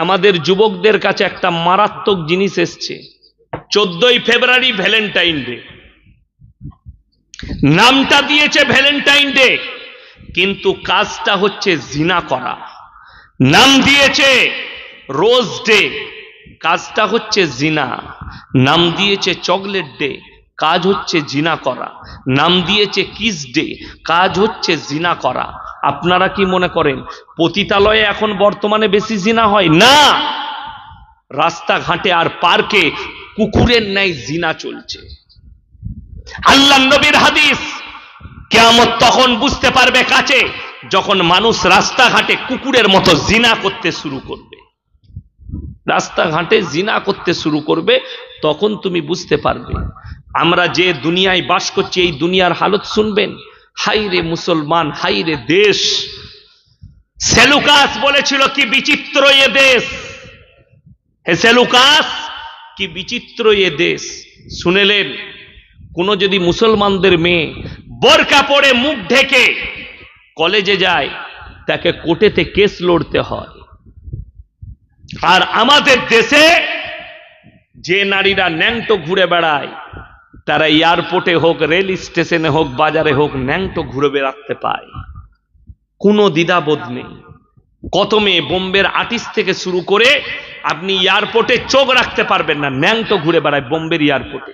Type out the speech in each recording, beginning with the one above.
আমাদের যুবকদের কাছে একটা মারাত্মক জিনিস এসছে। 14ই ফেব্রুয়ারি ভ্যালেন্টাইন ডে, নামটা দিয়েছে ভ্যালেন্টাইন ডে, কিন্তু কাজটা হচ্ছে জিনা করা। নাম দিয়েছে রোজ ডে, কাজটা হচ্ছে জিনা। নাম দিয়েছে চকলেট ডে, কাজ হচ্ছে জিনা করা। নাম দিয়েছে কিস ডে, কাজ হচ্ছে জিনা করা। আপনারা কি মনে করেন পতিতালয়ে এখন বর্তমানে বেশি জিনা হয়? না, রাস্তাঘাটে আর পার্কে কুকুরের ন্যায় জিনা চলছে। আল্লাহ নবীর হাদিস, কিয়ামত তখন বুঝতে পারবে কাছে যখন মানুষ রাস্তাঘাটে কুকুরের মতো জিনা করতে শুরু করবে। রাস্তাঘাটে জিনা করতে শুরু করবে, তখন তুমি বুঝতে পারবে। আমরা যে দুনিয়ায় বাস করছি, এই দুনিয়ার হালত শুনবেন। হাই রে মুসলমান, হাই রে দেশ। সেলুকাস বলেছিল কি বিচিত্র এ দেশ। হে সেলুকাস, কি বিচিত্র এ দেশ। শুনেলেন, কোন যদি মুসলমানদের মেয়ে বোরকা পরে মুখ ঢেকে কলেজে যায়, তাকে কোর্টেতে কেস লড়তে হয়। আর আমাদের দেশে যে নারীরা ন্যাংটো ঘুরে বেড়ায়, তারা এয়ারপোর্টে হোক, রেল স্টেশনে হোক, বাজারে হোক, ন্যাংটো ঘুরে বেড়াতে পায়, কোনো দ্বিধাবোধ নেই। কত মেয়ে বোম্বের আর্টিস্ট থেকে শুরু করে আপনি এয়ারপোর্টে চোখ রাখতে পারবেন না, ন্যাংটো ঘুরে বেড়ায় বোম্বের এয়ারপোর্টে।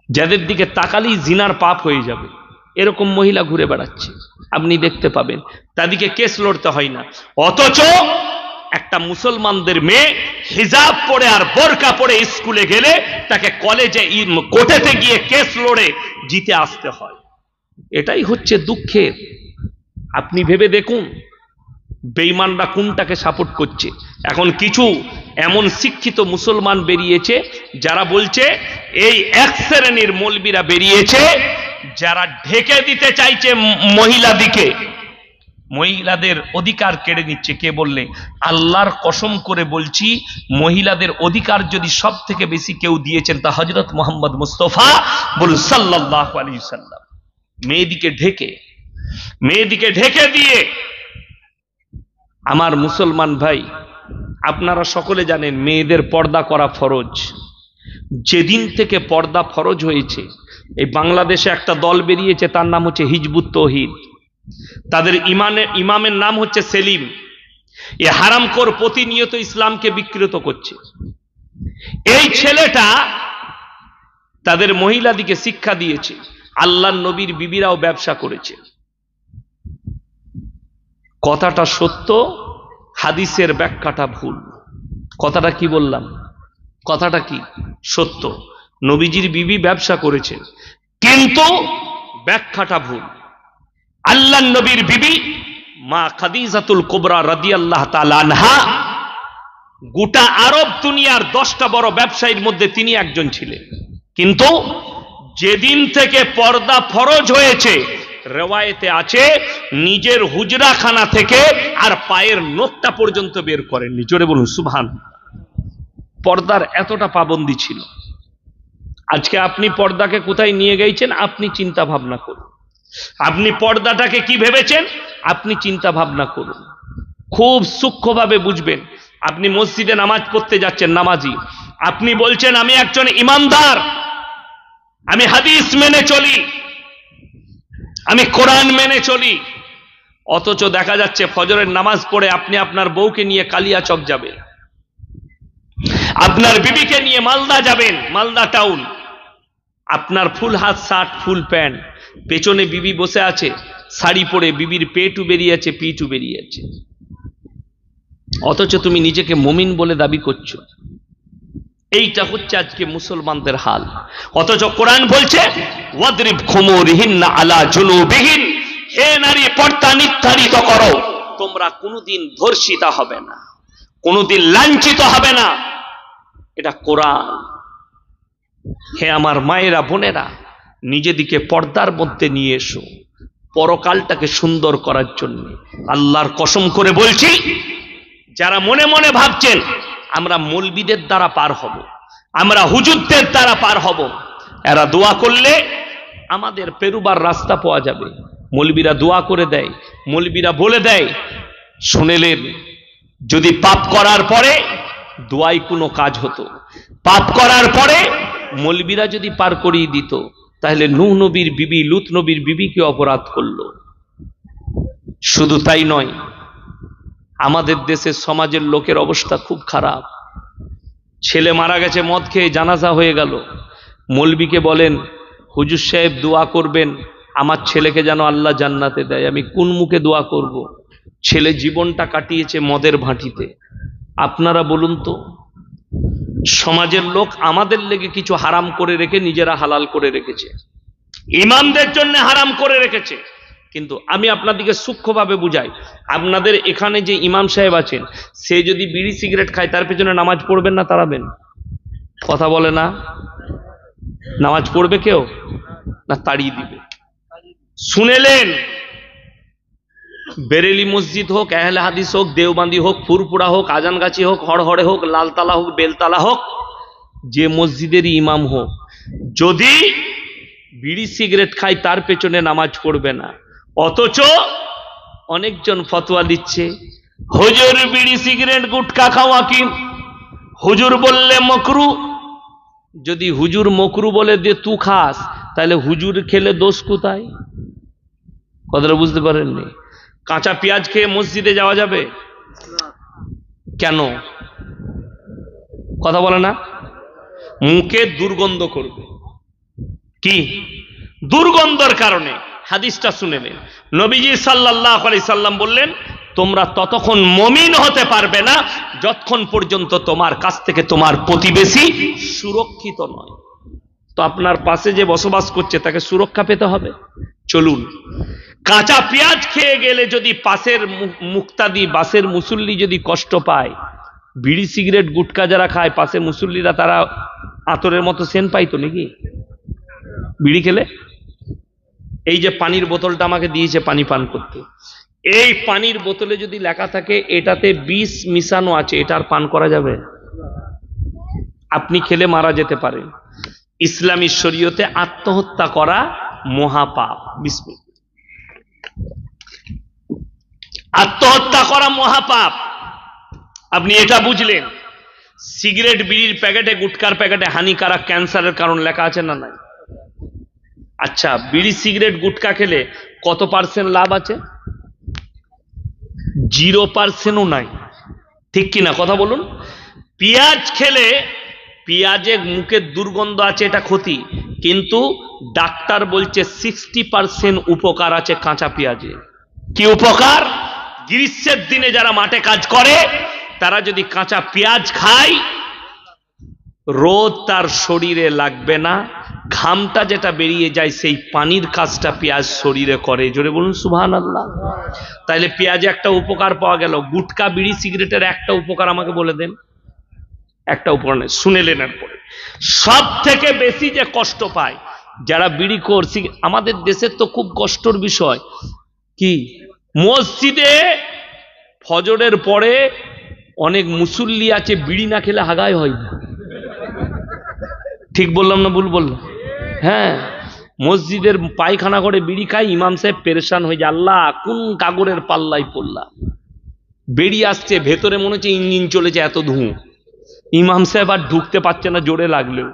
যাদের দিকে তাকালেই জিনার পাপ হয়ে যাবে, এরকম মহিলা ঘুরে বেড়াচ্ছে, আপনি দেখতে পাবেন। তাদেরকে কেস লড়তে হয় না। অথচ একটা মুসলমানদের মেয়ে হিজাব পরে আর বোরকা পরে স্কুলে গেলে তাকে কলেজে কোর্টেতে গিয়ে কেস লড়ে জিতে আসতে হয়। এটাই হচ্ছে দুঃখের। আপনি ভেবে দেখুন বেঈমানরা কোনটাকে সাপোর্ট করছে। এখন কিছু এমন শিক্ষিত মুসলমান বেরিয়েছে যারা বলছে, এই এক শ্রেণীর মৌলবীরা বেরিয়েছে যারা ঢেকে দিতে চাইছে মহিলাদিকে, মহিলাদের অধিকার কেড়ে নিচ্ছে। কে বললে? আল্লাহর কসম করে বলছি, মহিলাদের অধিকার যদি সব থেকে বেশি কেউ দিয়েছেন তা হযরত মুহাম্মদ মুস্তাফা বলুন সাল্লাল্লাহু আলাইহি সাল্লাম। মেয়েদিকে ঢেকে দিয়ে, আমার মুসলমান ভাই, আপনারা সকলে জানেন মেয়েদের পর্দা করা ফরজ। যেদিন থেকে পর্দা ফরজ হয়েছে, এই বাংলাদেশে একটা দল বেরিয়েছে, তার নাম হচ্ছে হিজবুত তৌহিদ। তাদের ইমামের নাম হচ্ছে সেলিম। এ হারামখোর প্রতিনিয়ত ইসলামকে বিকৃত করছে। এই ছেলেটা তাদের মহিলাদিকে শিক্ষা দিয়েছে। আল্লাহর নবীর বিবিরাও ব্যবসা করেছে। কথাটা সত্য, হাদিসের ব্যাখ্যাটা ভুল। কথাটা কি বললাম? কথাটা কি সত্য, নবীজির বিবি ব্যবসা করেছেন, কিন্তু ব্যাখ্যাটা ভুল। আল্লাহর নবীর বিবি মা খাদিজাতুল কুবরা রাদিয়াল্লাহু তাআলা আনহা গোটা আরব দুনিয়ার 10টা বড় ব্যবসায়ীর মধ্যে তিনি একজন ছিলেন। কিন্তু যেদিন থেকে পর্দা ফরজ হয়েছে, রিওয়ায়েতে আছে নিজের হুজরাখানা থেকে আর পায়ের নখটা পর্যন্ত বের করেননি। জোরে বলুন সুবহানাল্লাহ। পর্দার এতটা পাবন্দি ছিল। আজকে আপনি পর্দাকে কোথায় নিয়ে গেছেন আপনি চিন্তা ভাবনা করুন। আপনি পর্দাটাকে কি ভেবেছেন আপনি চিন্তা ভাবনা করুন। খুব সূক্ষ্মভাবে বুঝবেন। আপনি মসজিদে নামাজ পড়তে যাচ্ছেন, নামাজি, আপনি বলছেন আমি একজন ইমানদার, আমি হাদিস মেনে চলি, আমি কোরআন মেনে চলি। অথচ দেখা যাচ্ছে ফজরের নামাজ পড়ে আপনি আপনার বউকে নিয়ে কালিয়াচক যাবেন, আপনার বিবিকে নিয়ে মালদা যাবেন, মালদা টাউন। আপনার ফুল হাত শার্ট, ফুল প্যান্ট, পেছনে বিবি বসে আছে শাড়ি পরে, বিবির পেটু বেরিয়েছে, পিঠু বেরিয়েছে। অথচ তুমি নিজেকে মুমিন বলে দাবি করছো। এইটা হচ্ছে আজকে মুসলমানদের হাল। অথচ কোরআন বলছে ওয়াদরিব খুমুরিহিন্না আলা জুনুবিহিন, হে নারী পর্দা নির্ধারিত করো, তোমরা কোনোদিন ধর্ষিতা হবে না, কোনোদিন লাঞ্ছিত হবে না। এটা কোরআন। হে আমার মায়েরা, বোনেরা, নিজেদিকে পর্দার মধ্যে নিয়ে এসো পরকালটাকে সুন্দর করার জন্য। আল্লাহর কসম করে বলছি, যারা মনে মনে ভাবছেন আমরা মৌলবীদের দ্বারা পার হব, আমরা হুজুরদের দ্বারা পার হব, এরা দোয়া করলে আমাদের পেরুবার রাস্তা পাওয়া যাবে। মৌলবীরা দোয়া করে দেয়, মৌলবীরা বলে দেয়। শুনেলেন যদি পাপ করার পরে দোয়ায় কোনো কাজ হতো, পাপ করার পরে মৌলবীরা যদি পার করিয়ে দিত, তাহলে নূহ নবীর বিবি লূত নবীর বিবি কি অপরাধ করলো? শুধু তাই নয়, আমাদের দেশের সমাজের লোকের অবস্থা খুব খারাপ। ছেলে মারা গেছে, মদ খেয়ে জানাজা হয়ে গেল, মৌলবীকে বলেন হুজুর সাহেব দোয়া করবেন আমার ছেলেকে যেন আল্লাহ জান্নাতে দেয়। আমি কোন মুখে দোয়া করব? ছেলে জীবনটা কাটিয়েছে মদের ভাঁটিতে। আপনারা বলুন তো, সমাজের লোক আমাদের লেগে কিছু হারাম করে রেখে নিজেরা হালাল করে রেখেছে, ইমামদের জন্য হারাম করে রেখেছে। কিন্তু আমি আপনাদেরকে সূক্ষ্মভাবে বুঝাই, আপনাদের এখানে যে ইমাম সাহেব আছেন, সে যদি বিড়ি সিগারেট খায়, তার পেছনে নামাজ পড়বেন না তাড়াবেন? কথা বলে না? নামাজ পড়বে কেউ না তাড়িয়ে দিবে? শুনেলেন, বেরেলি মসজিদ হোক, আহলে হাদিস হোক, দেওবান্দি হোক, ফুরপুরা হোক, আজানগাছি হোক, হড়হড়ে হোক, লালতলা হোক, বেলতলা হোক, যে মসজিদের ইমাম হোক, যদি বিড়ি সিগারেট খায় তার পেছনে নামাজ পড়বে না। অথচ অনেকজন ফতোয়া দিচ্ছে হুজুর বিড়ি সিগারেট গুটখা খাওয়া কি হুজুর বললে মকরু। যদি হুজুর মকরু বলে দিয়ে তুই খাস, তাহলে হুজুর খেলে দোষ কোথায়? কথাটা বুঝতে পারেননি? কাঁচা পেঁয়াজ খেয়ে মসজিদে যাওয়া যাবে কেন? কথা বলে না? মুখে দুর্গন্ধ করবে। কি দুর্গন্ধর কারণে? হাদিসটা শুনে নেন। নবীজি সাল্লাল্লাহু আলাইহি সাল্লাম বললেন, তোমরা ততক্ষণ মুমিন হতে পারবে না যতক্ষণ পর্যন্ত তোমার কাছ থেকে তোমার প্রতিবেশী সুরক্ষিত নয়। তো আপনার পাশে যে বসবাস করছে তাকে সুরক্ষা পেতে হবে। চলুন, কাঁচা পেঁয়াজ খেয়ে গেলে যদি পাশের মুক্তাদি, বাসের মুসল্লি যদি কষ্ট পায়, বিড়ি সিগারেট গুটকা যারা খায় পাশে মুসল্লিরা, তারা আতরের মতো সেন পাইতো নাকি বিড়ি খেলে? এই যে পানির বোতলটা আমাকে দিয়েছে পানি পান করতে, এই পানির বোতলে যদি লেখা থাকে এটাতে বিষ মিশানো আছে, এটা আর পান করা যাবে? আপনি খেলে মারা যেতে পারেন। ইসলামী শরীয়তে আত্মহত্যা করা মহাপাপ। বিসমিল্লাহ। আত্মহত্যা করা মহাপাপ। আপনি এটা বুঝলেন? সিগারেট বিড়ির প্যাকেটে, গুটকার প্যাকেটে হানিকারক, ক্যান্সারের কারণ লেখা আছে না নাই? আচ্ছা, বিড়ি সিগারেট গুটকা খেলে কত পার্সেন্ট লাভ আছে? 0% নাই, ঠিক কিনা? কথা বলুন। পেঁয়াজ খেলে, পেঁয়াজে মুখের দুর্গন্ধ আছে, এটা ক্ষতি, কিন্তু ডাক্তার বলছে 60% উপকার আছে কাঁচা পেঁয়াজে। কি উপকার? গ্রীষ্মের দিনে যারা মাঠে কাজ করে তারা যদি কাঁচা পেঁয়াজ খায়, রোদ তার শরীরে লাগবে না, ঘামটা যেটা বেরিয়ে যায় সেই পানির কাজটা পেঁয়াজ শরীরে করে। জোরে বলুন সুবহানাল্লাহ। তাইলে পেঁয়াজে একটা উপকার পাওয়া গেল। গুটকা বিড়ি সিগারেটের একটা উপকার আমাকে বলে দেন, একটা উপকার নেই। শুনেলেন? এরপরে সব থেকে বেশি যে কষ্ট পায় যারা বিড়ি করছে, আমাদের দেশের তো খুব কষ্টের বিষয় কি, মসজিদে ফজরের পরে অনেক মুসল্লি আছে বিড়ি না খেলে হাগায় হয় না। ঠিক বললাম না ভুল বললাম? হ্যাঁ, মসজিদের পায়খানা করে বিড়ি খায়, ইমাম সাহেব পেরেশান হয়ে যায়, আল্লাহ কোন কাগরের পাল্লাই পড়লাম। বেরিয়ে আসছে, ভেতরে মনে হচ্ছে ইঞ্জিন চলেছে, এত ধুঁ। ইমাম সাহেব আর ঢুকতে পারছে না জোরে লাগলেও,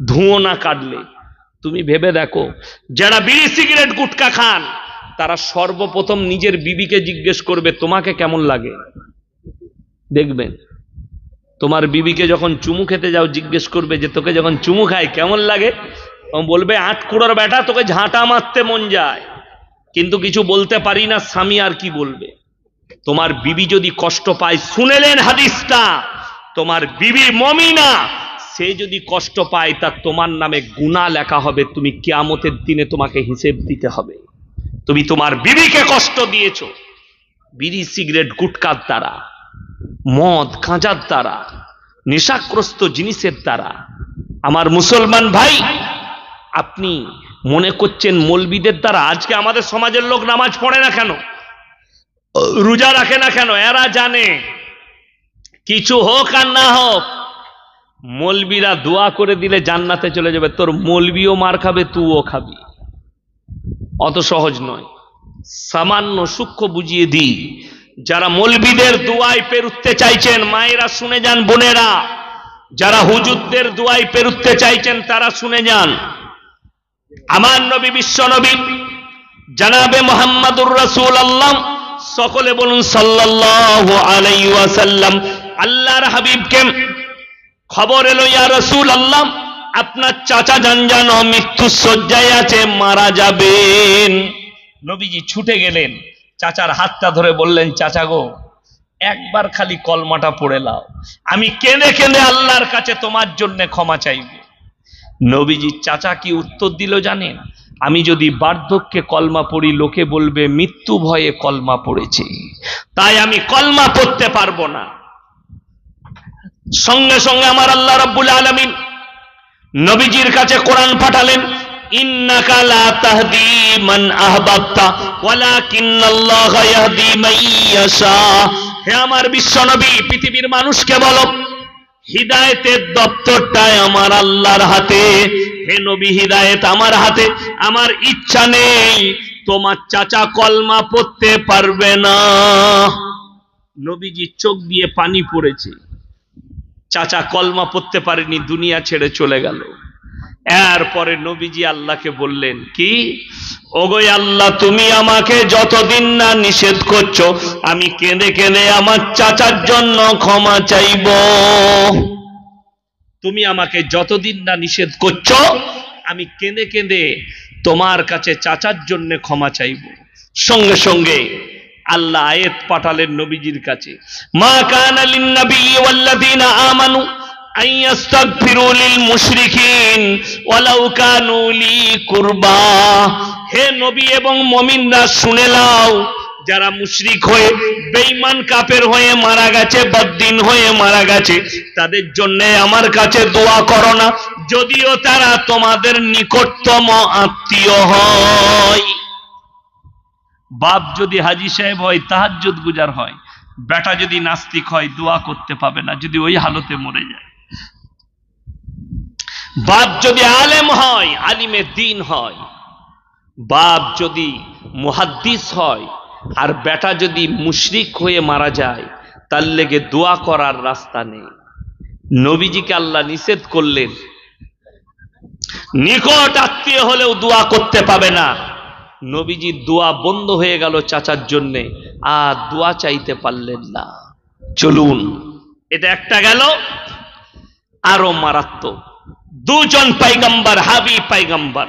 ধুঁয়ো না কাটলে। তুমি ভেবে দেখো, যারা বিড়ি সিগারেট গুটকা খান তারা সর্বপ্রথম নিজের বিবিকে জিজ্ঞেস করবে তোমাকে কেমন লাগে। দেখবেন তোমার বিবিকে যখন চুমু খেতে যাও জিজ্ঞেস করবে যে তোকে যখন চুমু খায় কেমন লাগে। বলবে আটকুড়োর বেটা তোকে ঝাঁটা মারতে মন যায়, কিন্তু কিছু বলতে পারি না, স্বামী আর কি বলবে। তোমার বিবি যদি কষ্ট পায়, শুনেলেন হাদিসটা, তোমার বিবি মুমিনা, সে যদি কষ্ট পায় তা তোমার নামে গুনাহ লেখা হবে, তুমি কিয়ামতের দিনে তোমাকে হিসেব দিতে হবে। তুমি তোমার বিবিকে কষ্ট দিয়েছো বিড়ি সিগারেট গুটকার দ্বারা, মদ গাঁজার দ্বারা, নেশাগ্রস্ত জিনিসের দ্বারা। আমার মুসলমান ভাই, আপনি মনে করছেন মৌলবীদের দ্বারা আজকে আমাদের সমাজের লোক নামাজ পড়ে না কেন, রোজা রাখে না কেন? এরা জানে কিছু হোক আর না হোক, মৌলবীরা দোয়া করে দিলে জান্নাতে চলে যাবে। তোর মৌলবীও মার খাবে, তুইও খাবি। অত সহজ নয়। সামান্য সূক্ষ্ম বুঝিয়ে দিই, যারা মৌলবীদের দুয়ায় পেরুতে চাইছেন মায়েরা শুনে যান, বোনেরা যারা হুজুরদের দুয়ায় পেরুতে চাইছেন তারা শুনে যান। আমার নবী বিশ্ব নবী জনাবে মুহাম্মদুর রাসূলুল্লাহ, সকলে বলুন সাল্লাল্লাহু আলাইহি ওয়াসাল্লাম। আল্লাহর হাবিবকে খবর এলো, ইয়া রাসূলুল্লাহ আপনার চাচা জান মৃত্যু শয্যায় আছে, মারা যাবেন। নবীজি ছুটে গেলেন, চাচার হাতটা ধরে বললেন, চাচা গো একবার খালি কলমাটা পড়ে নাও, আমি কেঁদে কেঁদে আল্লাহর কাছে তোমার জন্য ক্ষমা চাইব। নবীজি চাচা কি উত্তর দিল জানেন? আমি যদি বার্ধক্যে কলমা পড়ি লোকে বলবে মৃত্যু ভয়ে কলমা পড়েছে, তাই আমি কলমা পড়তে পারবো না। সঙ্গে সঙ্গে আমার আল্লাহ রাব্বুল আলামিন নবীজির কাছে কোরআন পাঠালেন, ইন্নাকা লা তাহদি মান আহবাবতা ওয়ালাকিন্নাল্লাহা ইয়াহদি মান ইয়াশা। হে আমার বিশ্ব নবী, পৃথিবীর মানুষকে বলো হিদায়েতের দপ্তরটা আমার আল্লাহর হাতে। হে নবী, হিদায়েত আমার হাতে, আমার ইচ্ছা নেই তোমার চাচা কলমা পড়তে পারবে না। নবীজি চোখ দিয়ে পানি পড়েছে, চাচা কলমা পড়তে পারেনি, দুনিয়া ছেড়ে চলে গেল। এরপরে নবীজি আল্লাহকে বললেন কি, ওগো আল্লাহ তুমি আমাকে যতদিন না নিষেধ করছো আমি কেঁদে কেঁদে আমার চাচার জন্য ক্ষমা চাইব। তুমি আমাকে যতদিন না নিষেধ করছো আমি কেঁদে কেঁদে তোমার কাছে চাচার জন্য ক্ষমা চাইব। সঙ্গে সঙ্গে আল্লাহ আয়াত পাঠালেন নবীজির কাছে, মা কানা লিন নবী ওয়াল্লাযীনা আমানু আইয়াস্তাগফিরু লিল মুশরিকিন ওয়ালাউ কানু লি কুরবা। হে নবী এবং মুমিনরা শুনে নাও, যারা মুশরিক হয়ে বেঈমান কাফের হয়ে মারা গেছে, বদ্দিন হয়ে মারা গেছে, তাদের জন্য আমার কাছে দোয়া করো না, যদিও তারা তোমাদের নিকটতম আত্মীয় হয়। বাপ যদি হাজী সাহেব হয়, তাহাজ্জুদ গুজার হয়, বেটা যদি নাস্তিক হয় দোয়া করতে পাবে না যদি ওই হালতে মরে যায়। বাপ যদি আলেম হয়, আলিমে দ্বীন হয়, বাপ যদি মুহাদ্দিস হয় আর বেটা যদি মুশরিক হয়ে মারা যায়, তার লেগে দোয়া করার রাস্তা নেই। নবীজিকে আল্লাহ নিষেধ করলেন, নিকট আত্মীয় হলেও দোয়া করতে পাবে না। নবীজির দোয়া বন্ধ হয়ে গেল চাচার জন্য, আর দোয়া চাইতে পারলেন না। চলুন, এটা একটা গেল। আরো মারাত্মক দুজন পয়গম্বর, হাবিব পয়গম্বর,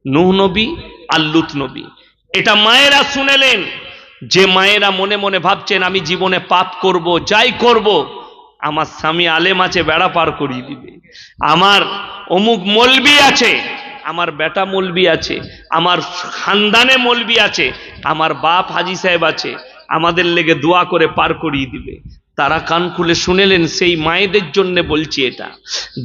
নূহ নবী আর লূত নবী। এটা মায়েরা শুনেলেন, যে মায়েরা মনে মনে ভাবছেন আমি জীবনে পাপ করব, যাই করব, আমার স্বামী আলেম আছে বেড়া পার করিয়ে দিবে, আমার অমুক মৌলবি আছে, আমার বেটা মৌলবি আছে, আমার খানদানে মৌলবি আছে, আমার বাপ হাজী সাহেব আছে, আমাদের লেগে দোয়া করে পার করিয়ে দিবে। তারা কান খুলে শুনেলেন, সেই মায়েদের জন্য বলছি এটা।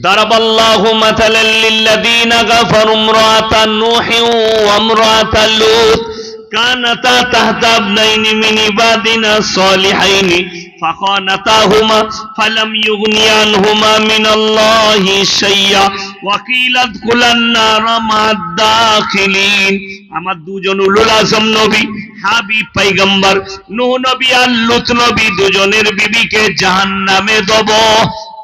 দারাবাল্লাহু মাতালাল লিল্লাযীনা কাফারু ইমরাআতা নূহি ওয়া ইমরাআতা লূত কানাতা তাহতা ইবনাইনি মিন ইবাদিনা সালিহাইনি ফাখানাতাহুমা ফালাম ইউগনি আনহুমা মিনাল্লাহি শাইয়্যা ওয়া কিলা দুখুলান নারা মা'আদ দাখিলিন। আমার দুজন উলুল আযম নবী, হাবিব পয়গম্বর নূহ নবী আর লূত নবী, দুজনের বিবিকে জাহান্নামে দেব,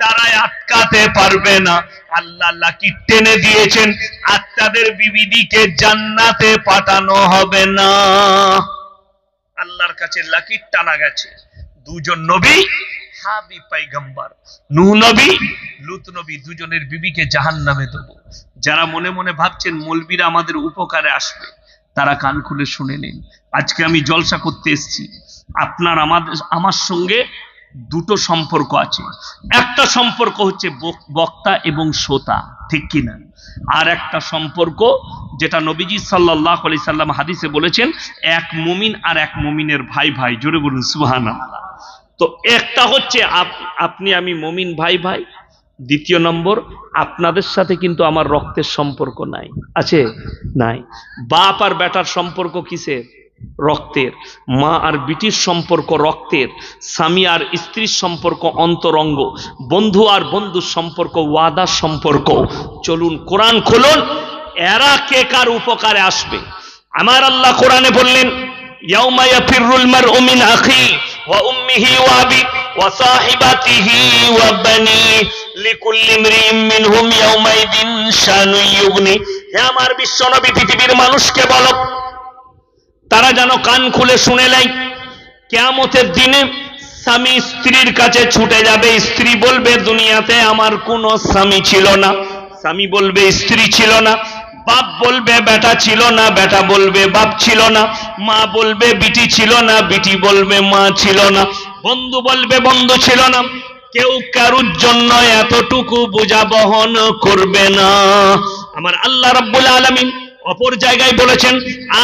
তারা আটকাতে পারবে না। আল্লাহ লাকির টেনে দিয়েছেন, আর তাদের বিবিদিকে জান্নাতে পাঠানো হবে না। আল্লাহর কাছে লাকির টানা গেছে। দুজন নবী, হাবিব পয়গম্বর নূহ নবী, লূত নবী, দুজনের বিবিকে জাহান্নামে দেব। যারা মনে মনে ভাবছেন মৌলবীরা আমাদের উপকারে আসবে, তারা কান খুলে শুনে নিন। আজকে আমি জলসা করতে এসেছি, আপনার আমার সঙ্গে দুটো সম্পর্ক আছে। একটা সম্পর্ক হচ্ছে বক্তা এবং শ্রোতা, ঠিক কিনা? আর একটা সম্পর্ক যেটা নবীজি সাল্লাল্লাহু আলাইহি সাল্লাম হাদিসে বলেছেন, এক মুমিন আর এক মুমিনের ভাই ভাই। জোরে বলুন সুবহানাল্লাহ। তো একটা হচ্ছে আপনি আমি মুমিন ভাই ভাই। দ্বিতীয় নম্বর, আপনাদের সাথে কিন্তু আমার রক্তের সম্পর্ক নাই, আছে? নাই। বাপ আর বেটার সম্পর্ক কিসের? রক্তের। মা আর বিটির সম্পর্ক রক্তের। স্বামী আর স্ত্রীর সম্পর্ক অন্তরঙ্গ। বন্ধু আর বন্ধুর সম্পর্ক ওয়াদার সম্পর্ক। চলুন কোরআন খুলুন, এরা কে কার উপকারে আসবে। আমার আল্লাহ কোরআনে বললেন, ইয়াউমা ইয়াফিরুল মারউ মিন আখি ওয়া উম্মিহি ওয়া আবি ওয়া সাহিবাতিহি ওয়া বানি লিকুল্লি ইমরিইন মিনহুম ইয়াউমাইদিন শানু ইউগনি। হে আমার বিশ্বনবী, পৃথিবীর মানুষকে বলো তারা যেন কান খুলে শুনে নেয়, কিয়ামতের দিনে স্বামী স্ত্রীর কাছে ছুটে যাবে। স্ত্রী বলবে দুনিয়াতে আমার কোনো স্বামী ছিল না, স্বামী বলবে স্ত্রী ছিল না, বাপ বলবে বেটা ছিল না, বেটা বলবে বাপ ছিল না, মা বলবে বিটি ছিল না, বিটি বলবে মা ছিল না, বন্ধু বলবে বন্ধু ছিল না। কেউ কারুর জন্য এতটুকু বোঝা বহন করবে না। আমার আল্লাহ রাব্বুল আলামিন অপর জায়গায় বলেছেন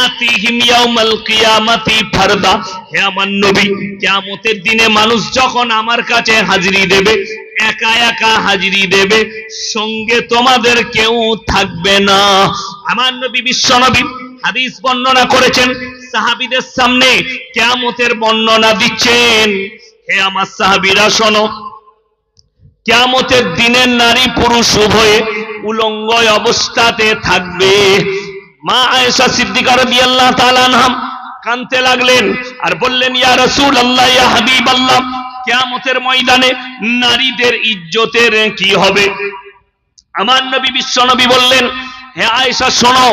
আতিহিম ইয়াউমাল কিয়ামাতি ফারদা। হে আমার নবী, কিয়ামতের দিনে মানুষ যখন আমার কাছে হাজিরি দেবে, একা একা হাজিরি দেবে, সঙ্গে তোমাদের কেউ থাকবে না। আমার নবী বিশ্বনবী হাদিস বর্ণনা করেছেন, সাহাবীদের সামনে কিয়ামতের বর্ণনা দিচ্ছেন। হে আমার সাহাবীরা শোনো, কিয়ামতের দিনে নারী পুরুষ উভয়ে উলঙ্গ অবস্থাতে থাকবে। মা আয়েশা সিদ্দিকা রাদিয়াল্লাহু তাআলা আনহা কাঁদতে লাগলেন আর বললেন, ইয়া রাসূলুল্লাহ, ইয়া হাবিবাল্লাহ, কিয়ামতের ময়দানে নারীদের ইজ্জতের কি হবে? আমার নবী বিশ্বনবী বললেন, হে আয়েশা শোনো,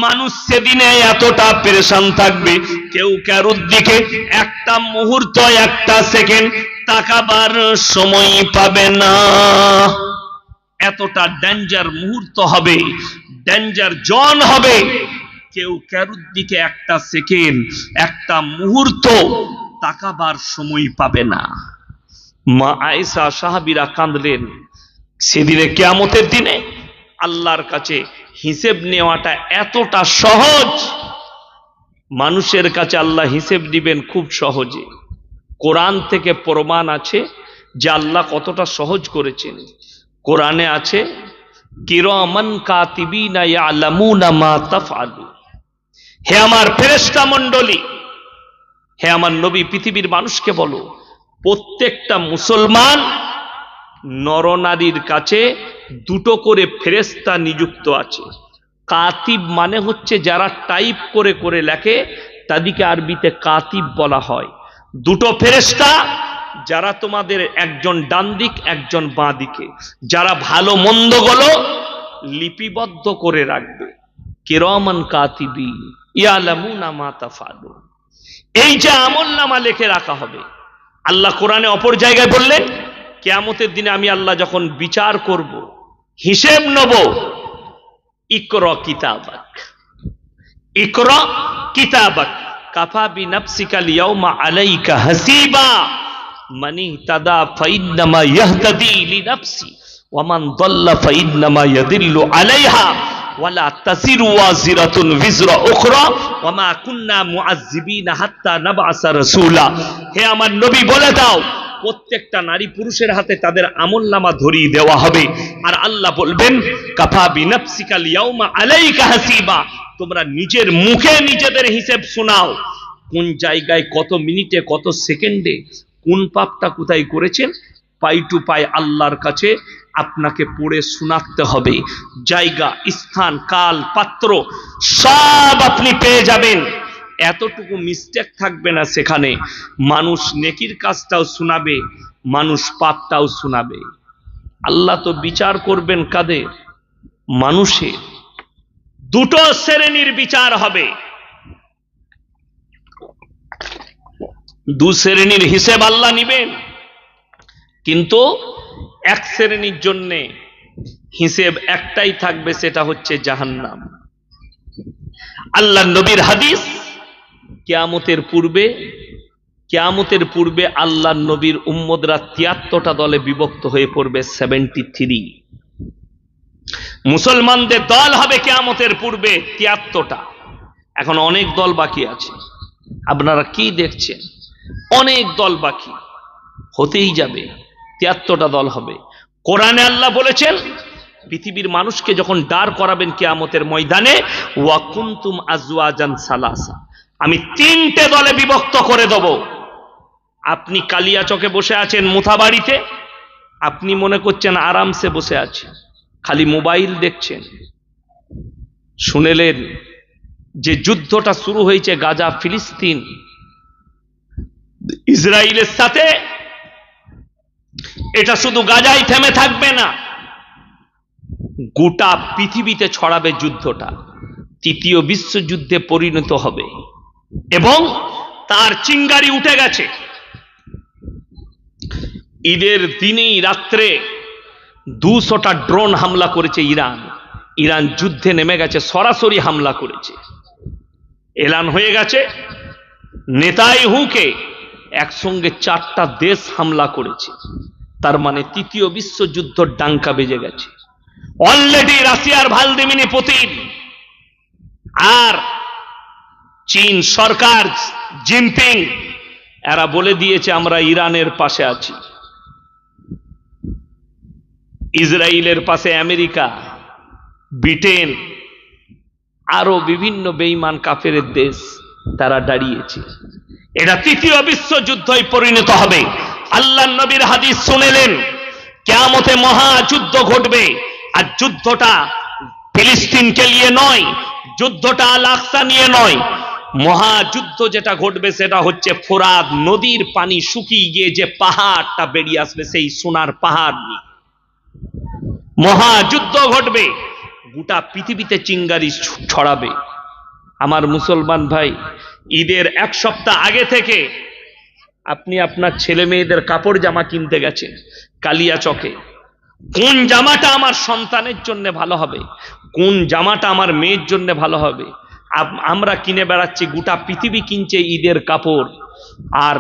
মানুষ সেদিনে এতটা পেরেশান থাকবে, কেউ কারোর দিকে একটা মুহূর্ত, একটা সেকেন্ড তাকাবার সময় পাবে না। এতটা ডেঞ্জার মুহূর্ত হবে, ডেঞ্জার জন হবে, কেউ কারোর দিকে একটা সেকেন্ড, একটা মুহূর্ত তাকাবার সময় পাবে না। মা আয়েশা সাহাবীরা কাঁদলেন। সেদিনে কিয়ামতের দিনে আল্লাহর কাছে হিসেব নেওয়াটা এতটা সহজ, মানুষের কাছে আল্লাহ হিসেব দিবেন খুব সহজে। কোরআন থেকে প্রমাণ আছে যে আল্লাহ কতটা সহজ করেছেন। কোরআনে আছে কিরামান কাতিবিনা ইয়ালামুনা মা তাফআলু। হে আমার ফেরেশতা মণ্ডলী, হে আমার নবী, পৃথিবীর মানুষকে বলো প্রত্যেকটা মুসলমান নরনারীর কাছে দুটো করে ফেরেশতা নিযুক্ত আছে। কাতিব মানে হচ্ছে যারা টাইপ করে করে লেখে, তাদেরকে আরবিতে কাতিব বলা হয়। দুটো ফেরেশতা যারা তোমাদের একজন ডান দিক একজন বাঁ দিকে, যারা ভালো মন্দগুলো লিপিবদ্ধ করে রাখবে। কিরামান কাতিবিন ইয়ালামুনা মা তাফআলুন। এই যে আমলনামা লিখে রাখা হবে, আল্লাহ কোরআনে অপর জায়গায় বললেন কিয়ামতের দিনে আমি আল্লাহ যখন বিচার করব, হিসেব নেব, ইকরা কিতাবাক, ইকরা কিতাবাক কাফা বিনাফসিকা লিয়াউমা আলাইকা হাসিবা মান ইহতাদা ফাইন্নামা ইয়াহতাদি লিনাফসি ওয়া মান দাল্লা ফাইন্নামা ইয়াদিল্লু আলাইহা ওয়ালা তাসিরু ওয়াজিরাতুন বিজরা উখরা ওয়া মা কুন্না মুআযযিবিনা হাত্তা নাবআসা রাসূলা। হে আমার নবী বলে দাও, প্রত্যেকটা নারী পুরুষের হাতে তাদের আমলনামা ধরিয়ে দেওয়া হবে, আর আল্লাহ বলবেন কাফা বিনাফসিকা লিয়াউমা আলাইকা হাসিবা, তোমরা নিজের মুখে নিজেদের হিসেব শোনাও, কোন জায়গায় কত মিনিটে কত সেকেন্ডে কোন পাপটা কোথায় করেছেন, পাই টু পাই আল্লাহর কাছে আপনাকে পড়ে শোনাতে হবে। জায়গা, স্থান, কাল, পাত্র সব আপনি পেয়ে যাবেন। এতটুকু মিস্টেক থাকবে না সেখানে। মানুষ নেকির কাজটাও শোনাবে, মানুষ পাপটাও শোনাবে। আল্লাহ তো বিচার করবেন কাদের? মানুষের। দুটো শ্রেণীর বিচার হবে, দু শ্রেণীর হিসেব আল্লাহ নিবেন, কিন্তু এক শ্রেণীর জন্য হিসেব একটাই থাকবে, সেটা হচ্ছে জাহান্নাম। আল্লাহ নবীর হাদিস, কিয়ামতের পূর্বে আল্লাহ নবীর উম্মতরা 73টা দলে বিভক্ত হয়ে পড়বে। 73 মুসলমানদের দল হবে কিয়ামতের পূর্বে 73টা। এখন অনেক দল বাকি আছে, আপনারা কি দেখছেন? অনেক দল বাকি, হতেই যাবে, 73টা দল হবে। কোরআনে আল্লাহ বলেছেন পৃথিবীর মানুষকে যখন দাঁড় করাবেন কিয়ামতের ময়দানে, ওয়া কুনতুম আজওয়াজান সালাসা, আমি 3টে দলে বিভক্ত করে দেব। আপনি কালিয়াচকে বসে আছেন মুথাবাড়িতে, আপনি মনে করছেন আরামসে বসে আছেন, খালি মোবাইল দেখছেন, শুনেলেন যে যুদ্ধটা শুরু হয়েছে গাজা ফিলিস্তিন ইসরায়েলের সাথে, এটা শুধু গাজায় থেমে থাকবে না, গোটা পৃথিবীতে ছড়াবে যুদ্ধটা, তৃতীয় বিশ্বযুদ্ধে পরিণত হবে এবং তার চিঙ্গারি উঠে গেছে। ঈদের দিনেই রাত্রে 200টা ড্রোন হামলা করেছে ইরান। ইরান যুদ্ধে নেমে গেছে, সরাসরি হামলা করেছে, এলান হয়ে গেছে। নেতানিয়াহুকে একসঙ্গে 4টা দেশ হামলা করেছে, তার মানে তৃতীয় বিশ্বযুদ্ধের ডাঙ্কা বেজে গেছে। অলরেডি রাশিয়ার ভ্লাদিমির পুতিন আর চীন সরকার জিনপিং এরা বলে দিয়েছে আমরা ইরানের পাশে আছি। ইসরায়েলের পাশে আমেরিকা, ব্রিটেন, আরো বিভিন্ন বেঈমান কাফেরের দেশ তারা দাঁড়িয়েছে। এটা তৃতীয় বিশ্বযুদ্ধে পরিণত হবে। আল্লাহর নবীর হাদিস শুনেলেন, কিয়ামতে মহাযুদ্ধ ঘটবে, আর যুদ্ধটা ফিলিস্তিনকে নিয়ে নয়, যুদ্ধটা আল আকসা নিয়ে নয়। মহাযুদ্ধ যেটা ঘটবে সেটা হচ্ছে ফোরাত নদীর পানি শুকিয়ে গিয়ে যে পাহাড়টা বেরিয়ে আসবে, সেই সোনার পাহাড় নিয়ে মহাযুদ্ধ ঘটবে, গোটা পৃথিবীতে চিঙ্গারি ছড়াবে। আমার মুসলমান ভাই, ঈদের 1 সপ্তাহ আগে থেকে আপনি আপনার ছেলে মেয়েদের কাপড় জামা কিনতে গেছেন কালিয়া চকে। কোন জামাটা আমার সন্তানের জন্য ভালো হবে, কোন জামাটা আমার মেয়ের জন্য ভালো হবে, আমরা কিনে বেড়াচ্ছি, গোটা পৃথিবী কিনছে ঈদের কাপড়। আর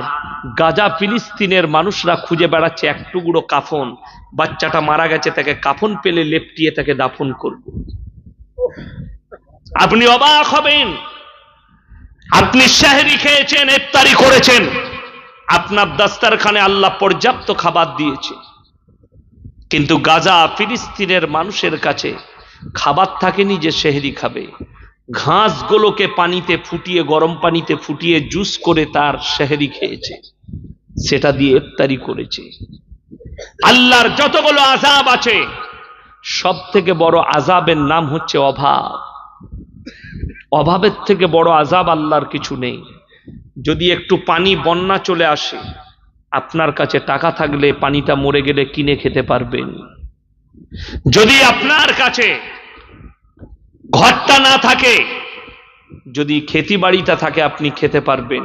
গাজা ফিলিস্তিনের মানুষরা খুঁজে বেড়াচ্ছে এক টুকরো কাফন, বাচ্চাটা মারা গেছে, তাকে কাফন পেলে লেপটিয়ে তাকে দাফন করব। আপনি অবাক হবেন, আপনি সেহরি খেয়েছেন, ইফতারি করেছেন, আপনার দাস্তারখানে আল্লাহ পর্যাপ্ত খাবার দিয়েছে, কিন্তু গাজা ফিলিস্তিনের মানুষের কাছে খাবার থাকেনি যে সেহরি খাবে। ঘাসগুলোকে পানিতে ফুটিয়ে, গরম পানিতে ফুটিয়ে জুস করে তার সেহরি খেয়েছে, সেটা দিয়ে ইফতারি করেছে। আল্লাহর যতগুলো আযাব আছে, সব থেকে বড় আযাবের নাম হচ্ছে অভাব। অভাবের থেকে বড় আযাব আল্লাহর কিছু নেই। যদি একটু পানি বন্যা চলে আসে, আপনার কাছে টাকা থাকলে পানিটা মরে গেলে কিনে খেতে পারবেন। যদি আপনার কাছে ঘরটা না থাকে, যদি খেতি বাড়িটা থাকে, আপনি খেতে পারবেন।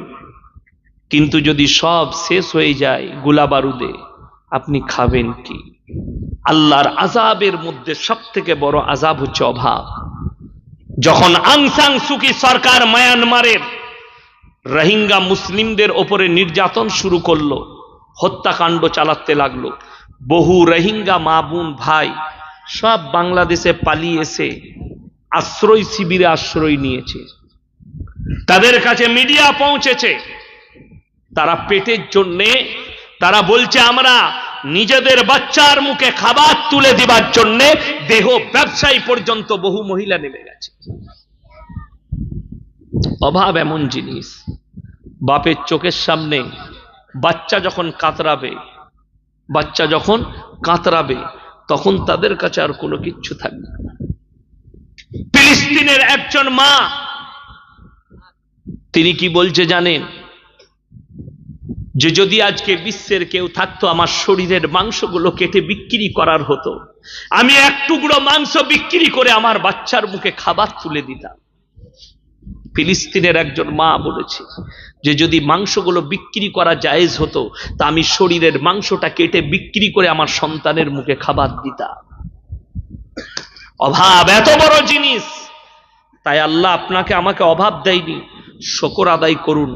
কিন্তু যদি সব শেষ হয়ে যায় গোলা বারুদে, আপনি খাবেন কি? আল্লাহর আযাবের মধ্যে সব থেকে বড় আযাব হচ্ছে অভাব। যখন আং সান সুকি সরকার মায়ানমারের রোহিঙ্গা মুসলিমদের ওপরে নির্যাতন শুরু করলো, হত্যাকাণ্ড চালাতে লাগলো, বহু রোহিঙ্গা মা বোন ভাই সব বাংলাদেশে পালিয়ে এসে আশ্রয় শিবিরে আশ্রয় নিয়েছে। তাদের কাছে মিডিয়া পৌঁছেছে, তারা পেটের জন্যে তারা বলছে আমরা নিজেদের বাচ্চার মুখে খাবার তুলে দিবার জন্য দেহ ব্যবসায়ী পর্যন্ত বহু মহিলা নেমে গেছে। অভাব এমন জিনিস, বাপের চোখের সামনে বাচ্চা যখন কাতরাবে তখন তাদের কাছে আর কোনো কিচ্ছু থাকবে না। ফিলিস্তিনের একজন মা, তিনি কি বলছে জানেন? যে যদি আজকে বিশ্বের কেউ থাকতো, আমার শরীরের মাংসগুলো কেটে বিক্রি করার হতো, আমি এক টুকরো মাংস বিক্রি করে আমার বাচ্চার মুখে খাবার তুলে দিতাম। ফিলিস্তিনের একজন মা বলেছে যে যদি মাংসগুলো বিক্রি করা জায়েজ হতো, তা আমি শরীরের মাংসটা কেটে বিক্রি করে আমার সন্তানের মুখে খাবার দিতাম। অভাব এত বড় জিনিস, তাই আল্লাহ আপনাকে আমাকে অভাব দেয়নি। শুকর আদায় করুন,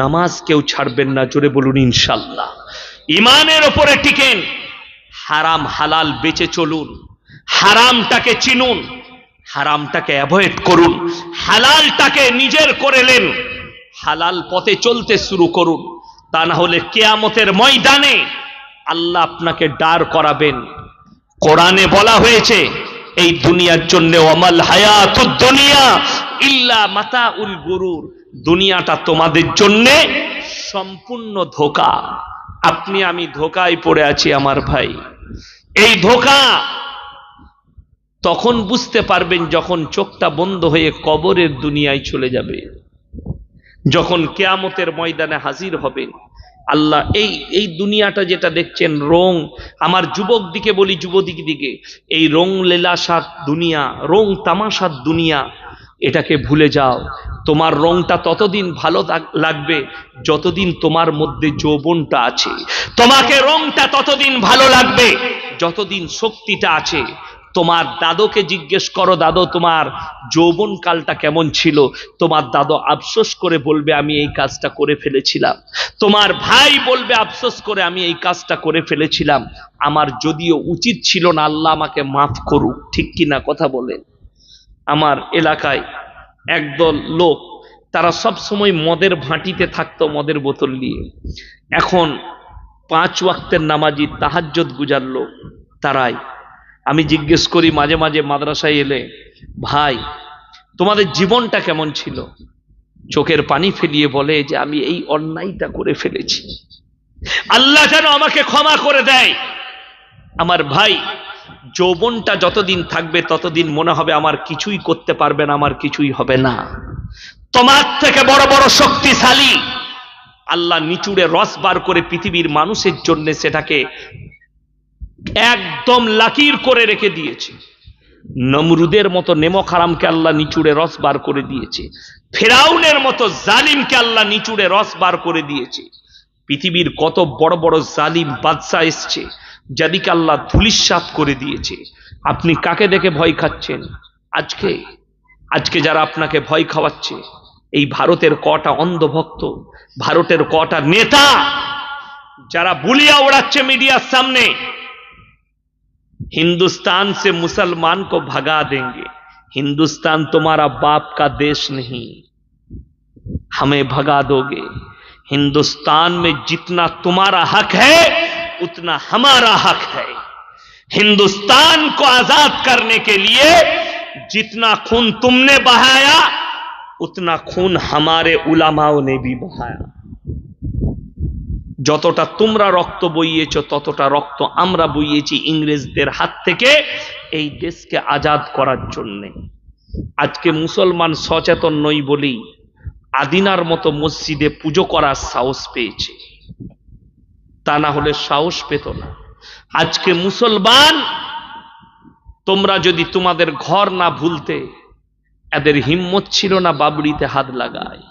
নামাজ কেউ ছাড়বেন না, জোরে বলুন ইনশাআল্লাহ। ইমানের উপরে টিকেন, হারাম হালাল বেঁচে চলুন, হারামটাকে চিনুন, হারামটাকে অ্যাভয়েড করুন, হালালটাকে নিজের করে নেন, হালাল পথে চলতে শুরু করুন। তা না হলে কিয়ামতের ময়দানে আল্লাহ আপনাকে দাঁড় করাবেন। কোরআনে বলা হয়েছে এই দুনিয়ার জন্য ওয়ামাল হায়াতুদ দুনিয়া ইল্লা মাতাউল গুরুর, দুনিয়াটা তোমাদের জন্য সম্পূর্ণ ধোঁকা। আপনি আমি ধোঁকায় পড়ে আছি আমার ভাই। এই ধোঁকা তখন বুঝতে পারবেন যখন চোখটা বন্ধ হয়ে কবরের দুনিয়ায় চলে যাবে, যখন কিয়ামতের ময়দানে হাজির হবে। আল্লাহ এই দুনিয়াটা যেটা দেখছেন রং, আমার যুবক দিকে বলি, যুবদিক দিকে, এই রং লীলাসার দুনিয়া, রং তামাশার দুনিয়া, এটাকে ভুলে যাও। তোমার রংটা ততদিন ভালো লাগবে যতদিন তোমার মধ্যে যৌবনটা আছে, তোমাকে রংটা ততদিন ভালো লাগবে যতদিন শক্তিটা আছে। তোমার দাদুকে জিজ্ঞেস করো, দাদু তোমার যৌবন কালটা কেমন ছিল? তোমার দাদু আফসোস করে বলবে আমি এই কাজটা করে ফেলেছিলাম। তোমার ভাই বলবে আফসোস করে আমি এই কাজটা করে ফেলেছিলাম, আমার যদিও উচিত ছিল না, আল্লাহ আমাকে মাফ করুক। ঠিক কিনা কথা বলেন? আমার এলাকায় একদল লোক, তারা সব সময় মদের ভাঁটিতে থাকতো, মদের বোতল নিয়ে। এখন 5 ওয়াক্তের নামাজি, তাহাজ্জুদ গুজার লোক তারাই। আমি জিজ্ঞেস করি মাঝে মাঝে মাদ্রাসায় এলে, ভাই তোমাদের জীবনটা কেমন ছিল? চোখের পানি ফেলিয়ে বলে যে আমি এই অন্যায়টা করে ফেলেছি, আল্লাহ যেন আমাকে ক্ষমা করে দেয়। আমার ভাই, যৌবনটা যতদিন থাকবে ততদিন মনে হবে আমার কিছুই করতে পারবে না, আমার কিছুই হবে না। তোমার থেকে বড় বড় শক্তিশালী আল্লাহ নিচুড়ে রস বার করে পৃথিবীর মানুষের জন্য সেটাকে একদম লাকির করে রেখে দিয়েছে। নমরুদের মতো নেমক হারামকে আল্লাহ নিচুড়ে রস বার করে দিয়েছে, ফেরাউনের মতো জালিমকে আল্লাহ নিচুড়ে রস বার করে দিয়েছে। পৃথিবীর কত বড় বড় জালিম বাদশা এসছে, যাদেরকে আল্লাহ ধুলিস্যাৎ করে দিয়েছে। আপনি কাকে দেখে ভয় খাচ্ছেন? আজকে যারা আপনাকে ভয় খাওয়াচ্ছে, এই ভারতের কটা অন্ধভক্ত, ভারতের কটা নেতা যারা বুলিয়া ওড়াচ্ছে মিডিয়ার সামনে, हिंदुस्तान से मुसलमान को भगा देंगे, हिंदुस्तान तुम्हारा बाप का देश नहीं, हमें भगा दोगे। हिंदुस्तान में जितना तुम्हारा हक है उतना हमारा हक है। हिंदुस्तान को आजाद करने के लिए जितना खून तुमने बहाया उतना खून हमारे उलामाओं ने भी बहाया। যতটা তোমরা রক্ত বইয়েছো ততটা রক্ত আমরা বইয়েছি ইংরেজদের হাত থেকে এই দেশকে আজাদ করার জন্য। আজকে মুসলমান সচেতন নই বলেই আদিনার মতো মসজিদে পুজো করার সাহস পেয়েছে, তা না হলে সাহস পেত না। আজকে মুসলমান, তোমরা যদি তোমাদের ঘর না ভুলতে, এদের হিম্মত ছিল না বাবড়িতে হাত লাগায়।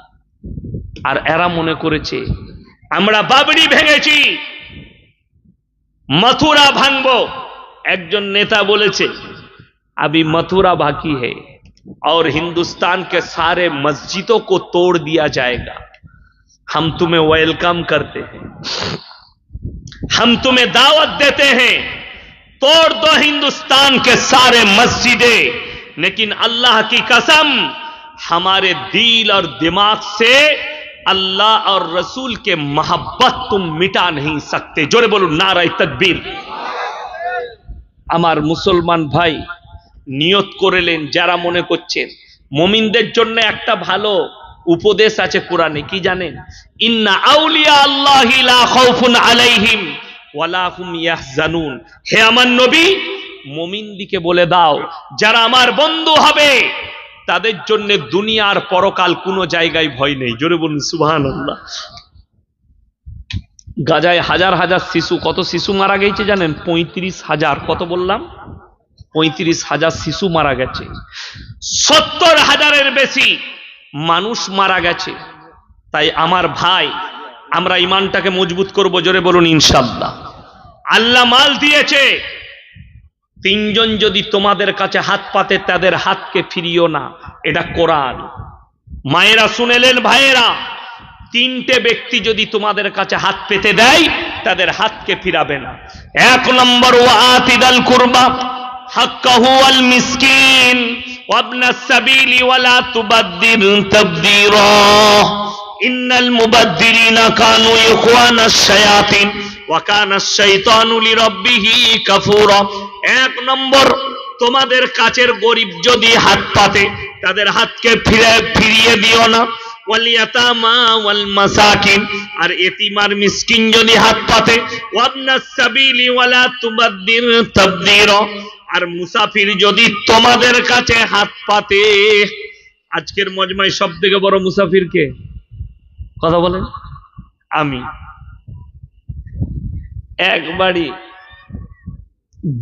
আর এরা মনে করেছে আমরা বাবড়ি ভেঙেছি, মথুরা ভাঙবো। একজন নেতা বলেছে अभी मथुरा बाकी है और हिंदुस्तान के सारे मस्जिदों को तोड़ दिया जाएगा। हम तुम्हें वेलकम करते हैं, हम तुम्हें दावत देते हैं, तोड़ दो हिंदुस्तान के सारे मस्जिदें, लेकिन अल्लाह की कसम हमारे दिल और दिमाग से अल्लाह और रसूल के मोहब्बत तुम मिटा नहीं सकते। जोरे बोलो नाराए तकबीर। আমার মুসলমান ভাই নিয়ত করেলেন, যারা মনে করছেন মুমিনদের জন্য একটা ভালো উপদেশ আছে কোরআনে, কি জানেন? ইন্না আউলিয়া আল্লাহি লা খাউফুন আলাইহিম ওয়ালা হুম ইয়াহজানুন। হে আমার নবী, মুমিনদিকে বলে দাও যারা আমার বন্ধু হবে তাদের জন্য দুনিয়ার পরকাল কোনো জায়গায় ভয় নেই। জোরে বলুন সুবহানাল্লাহ। গাজায় হাজার হাজার শিশু, কত শিশু মারা গেছে জানেন? 35,000। কত বললাম? 35,000 শিশু মারা গেছে। 70,000-এর বেশি মানুষ মারা গেছে। তাই আমার ভাই, আমরা ইমানটাকে মজবুত করব। জোরে বলুন ইনশাআল্লাহ। আল্লাহ মাল দিয়েছে, 3 জন যদি তোমাদের কাছে হাত পাতে তাদের হাতকে ফিরিও না, এটা কোরআন। মায়েরা শুনেলেন, ভাইয়েরা, 3টে ব্যক্তি যদি তোমাদের কাছে হাত পেতে দেয় তাদের হাতকে ফিরাবে না। 1 নম্বর ওয়াতিদাল কুরবা হাক্কাহু আল মিসকিন ওয়া ইবনাস সাবিলি ওয়া লা তুবাদদির তাবদীরা ইন্নাল মুবাদদিরিনা কানু ইখওয়ানাশ শায়াতিন ওয়া কানাশ শাইতানু লিরাব্বিহি কাফুরা। 1 নম্বর, তোমাদের কাছের গরিব যদি হাত পাতে তাদের হাতকে ফিরিয়ে দিও না। ওয়াল ইয়াতামা ওয়াল মাসাকিন, আর এতিম আর মিসকিন যদি হাত পাতে, ওয়াবনাস সাবিলি ওয়ালা তুবাদদির তাবদীরা, আর মুসাফির যদি তোমাদের কাছে হাত পাতে, আজকের মজমায় সব থেকে বড় মুসাফির কে? কথা বলেন। আমি। এক বাড়ি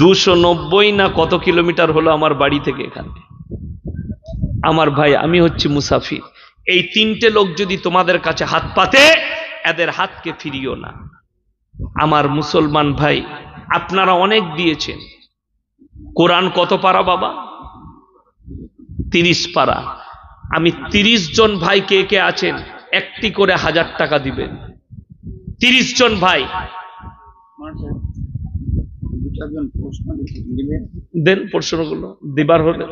290 না কত কিলোমিটার হলো আমার বাড়ি থেকে এখানে। আমার ভাই, আমি হচ্ছি মুসাফির। এই তিনটে লোক যদি তোমাদের কাছে হাত পাতে, এদের হাতকে ফিরিও না। আমার মুসলমান ভাই, আপনারা অনেক দিয়েছেন। কোরআন কত পারা বাবা? 30 পারা। আমি 30 জন ভাই কে কে আছেন, একটি করে 1000 টাকা দিবেন। 30 জন ভাই দেন। প্রশ্নগুলো দিবার হলে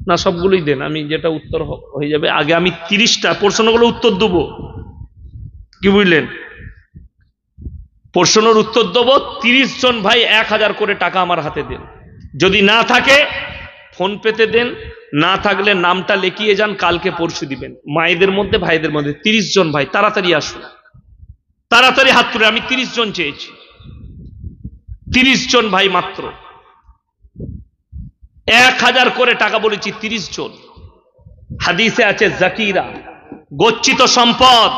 না, সবগুলোই দেন, আমি যেটা উত্তর হয়ে যাবে। আগে আমি 30টা প্রশ্নগুলো উত্তর দেবো, কি বুঝলেন? প্রশ্নের উত্তর দেবো। 30 জন ভাই 1000 করে টাকা আমার হাতে দেন। যদি না থাকে ফোন পেতে দেন, না থাকলে নামটা লিখিয়ে যান, কালকে পরশু দিবেন। মায়েদের মধ্যে ভাইদের মধ্যে 30 জন ভাই তাড়াতাড়ি আসুন, তাড়াতাড়ি হাত তুলে। আমি 30 জন চেয়েছি, 30 জন ভাই মাত্র। 1000 করে টাকা বলেছি, 30 জন। হাদিসে আছে জাকিরা, গচ্ছিত সম্পদ।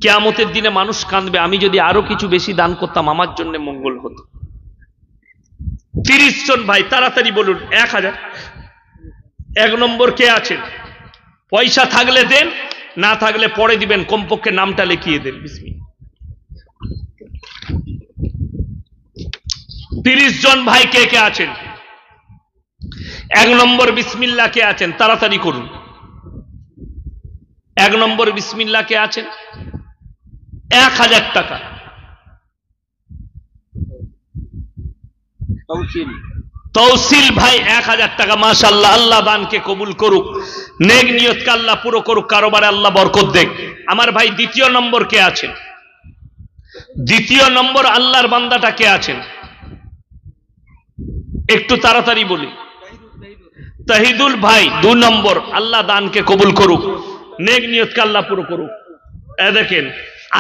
কিয়ামতের দিনে মানুষ কাঁদবে, আমি যদি আরো কিছু বেশি দান করতাম আমার জন্য মঙ্গল হতো। 30 জন ভাই তাড়াতাড়ি বলুন। 1000। 1 নম্বর কে আছেন? পয়সা থাকলে দেন, না থাকলে পরে দিবেন, কমপক্ষে নামটা লিখিয়ে দেন। বিসমিল্লাহ। 30 জন ভাই কে কে আছেন? 1 নম্বর বিসমিল্লাহ কে আছেন? তাড়াতাড়ি করুন। 1 নম্বর বিসমিল্লাহ কে আছেন? 1000 টাকা। তৌসিল ভাই 1000 টাকা। মাশাআল্লাহ, আল্লাহ দানকে কবুল করুক, নেক নিয়তকে আল্লাহ পুরো করুক, কারোবারে আল্লাহ বরকত দেখ। আমার ভাই 2য় নম্বর কে আছেন? 2য় নম্বর আল্লাহর বান্দাটা কে আছেন? একটু তাড়াতাড়ি বলি। তাহিদুল ভাই 2 নম্বর। আল্লাহ দানকে কবুল করুক, নেক নিয়তকে আল্লাহ পুরো করুক। দেখেন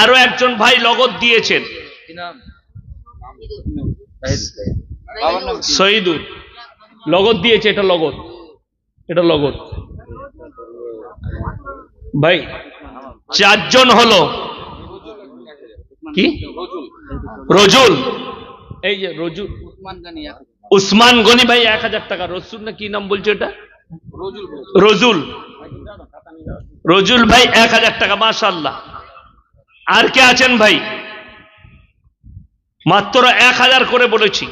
আরো একজন ভাই লগত দিয়েছেন, শহীদুল লগত দিয়েছে। এটা লগত, এটা লগত ভাই। 4 জন হলো কি? রজুল, এই যে রজুল, উসমান গনি ভাই 1000 টাকা। রসুল না কি নাম বলছে এটা? রজুল। রজুল ভাই 1000 টাকা। মাশাআল্লাহ। আর কে আছেন ভাই? মাত্র 1000 করে বলেছি,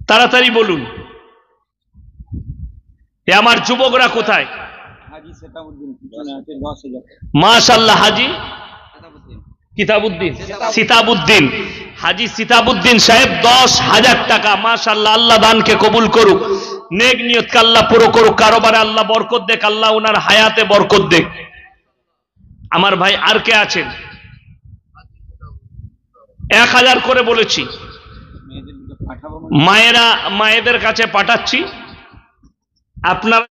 তাড়াতাড়ি বলুন। এ আমার যুবকরা কোথায়? মাশাআল্লাহ। হাজি কিতাবউদ্দিন, সিতাবউদ্দিন, হাজি সিতাবউদ্দিন সাহেব 10,000 টাকা। মাশাআল্লাহ, আল্লাহ দানকে কবুল করুক, নেক নিয়তকে আল্লাহ পুরো করুক, কারোবারে আল্লাহ বরকত দেখ, আল্লাহ ওনার হায়াতে বরকত দেখ। আমার ভাই আর কে আছেন? 1000 করে বলেছি। মায়েরা, মায়েদের কাছে পাঠাচ্ছি। আপনার